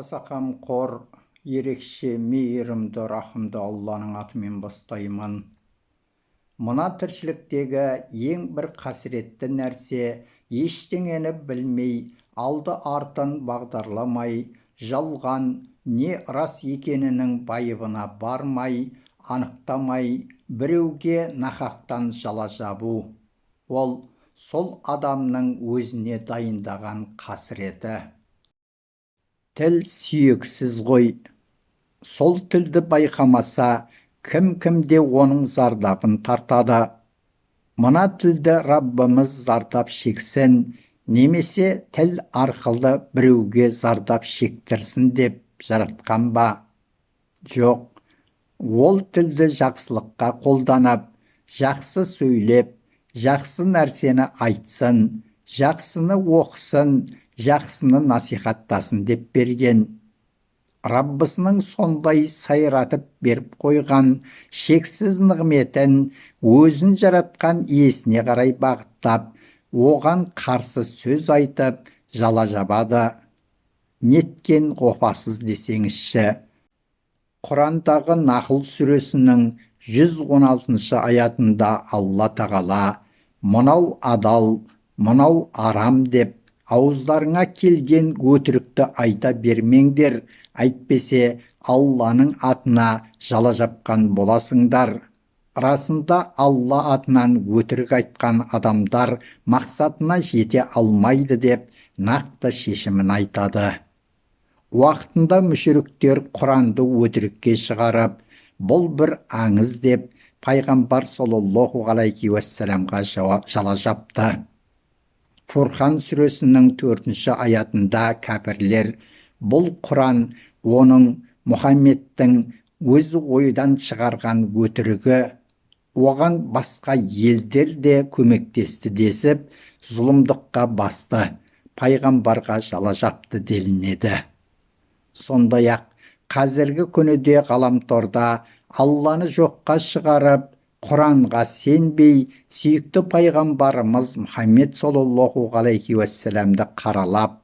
Аса қамқор, ерекше, мейірімді, рахымды Алланың атымен бастаймын. Мына тіршіліктегі ең бір қасіретті нәрсе, ештеңені білмей, алды-артын бағдарламай, жалған не рас екенінің байыбына бармай, анықтамай, біреуге нахақтан жала жабу. Ол сол адамның өзіне дайындаған қасіреті. Тіл сүйексіз ғой. Сол тілді байқамаса, кім-кімде оның зардабын тартады. Мына тілді Раббымыз зардап шексін, немесе тіл арқылы біреуге зардап шектірсін деп жаратқан ба? Жоқ, ол тілді жақсылыққа қолданып, жақсы сөйлеп, жақсы нәрсені айтсын, жақсыны оқысын, жақсыны насихаттасын деп берген. Раббысының сондай сайратып беріп қойған шексіз нығметін өзін жаратқан иесіне қарай бағыттап, оған қарсы сөз айтып, жала жабады. Неткен опасыз десеңізші. Құрандағы Нахл сүресінің 116 аятында Алла тағала «Мынау адал, мынау арам» деп ауыздарыңа келген өтірікті айта бермеңдер, әйтпесе Алланың атына жала жапқан боласыңдар. Расында Алла атынан өтірік айтқан адамдар мақсатына жете алмайды деп нақты шешімін айтады. Уақытында мүшриктер Құранды өтірікке шығарып, бұл бір аңыз деп пайғамбар саллаллаху алейхи уассаламға жала жапты. Фурқан сүресінің 4 аятында кәпірлер бұл Құран оның Мұхаммедтің өзі ойдан шығарған өтірігі, оған басқа елдер де көмектесті десіп, зұлымдыққа басты, пайғамбарға жала жапты делінеді. Сондай-ақ қазіргі күніде ғаламторда Алланы жоққа шығарып, Құранға сенбей, сүйікті пайғамбарымыз Мұхаммед саллаллаху алейхи уассаламды қаралап,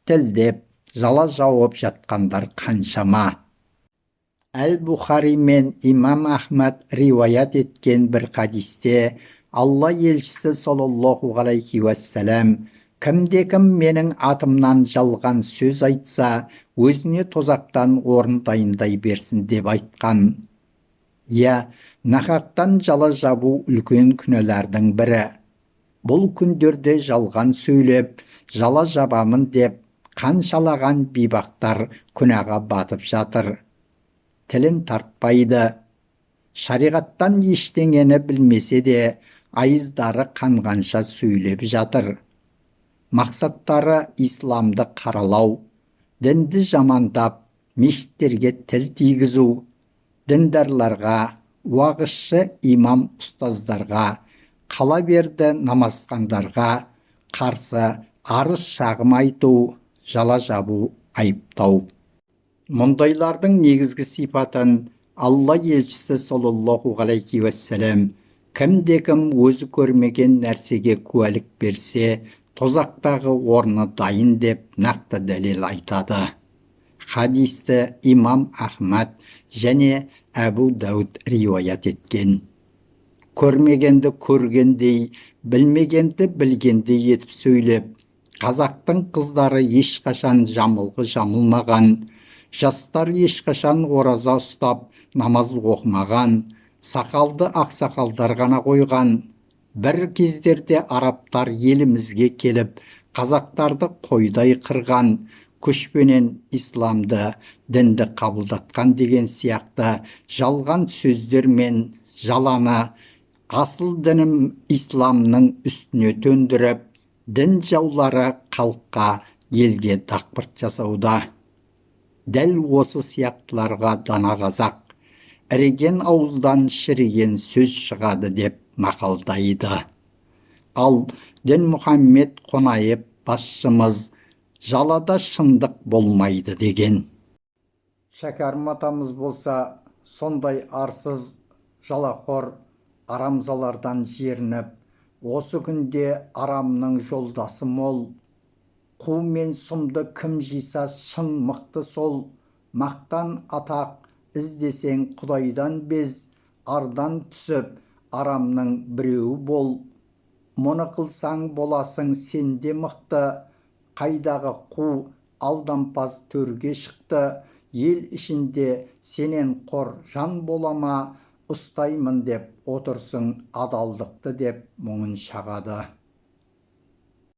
тілдеп, жала жауып жатқандар қаншама. Әл-Бұхари мен имам Ахмад риуаят еткен бір хадисте Алла елшісі саллаллаху алейхи уассалам кімде-кім менің атымнан жалған сөз айтса, өзіне тозақтан орын дайындай берсін деп айтқан. Иә, нахақтан жала жабу үлкен күнәлардың бірі. Бұл күндерде жалған сөйлеп, жала жабамын деп, қаншалаған бейбақтар күнәға батып жатыр. Тілін тартпайды. Шариғаттан ештеңені білмесе де, айыздары қанғанша сөйлеп жатыр. Мақсаттары исламды қаралау, дінді жамандап, мешіттерге тіл тигізу, діндарларға, уағызшы имам ұстаздарға, қала берді намазхандарға қарсы арыз шағым айту, жала жабу, айыптау. Мұндайлардың негізгі сипатын Алла елшісі саллаллаху алейхи уассалам кімде-кім өзі көрмеген нәрсеге куәлік берсе, тозақтағы орны дайын деп нақты дәлел айтады. Хадисті имам Ахмад және Әбу Дауд риуаят еткен. Көрмегенді көргендей, білмегенді білгендей етіп сөйлеп, қазақтың қыздары ешқашан жамылғы жамылмаған, жастар ешқашан ораза ұстап, намаз оқымаған, сақалды ақсақалдар ғана қойған. Бір кездерде арабтар елімізге келіп, қазақтарды қойдай қырған, күшпенен исламды, дінді қабылдатқан деген сияқты жалған сөздер мен жаланы асыл дінім исламның үстіне төндіріп, дін жаулары халыққа, елге дақпырт жасауда. Дәл осы сияқтыларға дана қазақ, іріген ауыздан шіріген сөз шығады деп мақалдайды. Ал дін Мұхаммед қонайып басшымыз жалада шындық болмайды деген. Шәкәрім атамыз болса, сондай арсыз, жалақор, арамзалардан жерініп, осы күнде арамның жолдасы мол, Қу мен сұмды кім жиса шын мықты сол, мақтан атақ іздесең Құдайдан без, ардан түсіп арамның біреуі бол. Мұны қылсаң боласың сенде мықты, қайдағы қу алдампаз төрге шықты. Ел ішінде сенен қор жан болама, ұстаймын деп отырсың адалдықты деп мұңын шағады.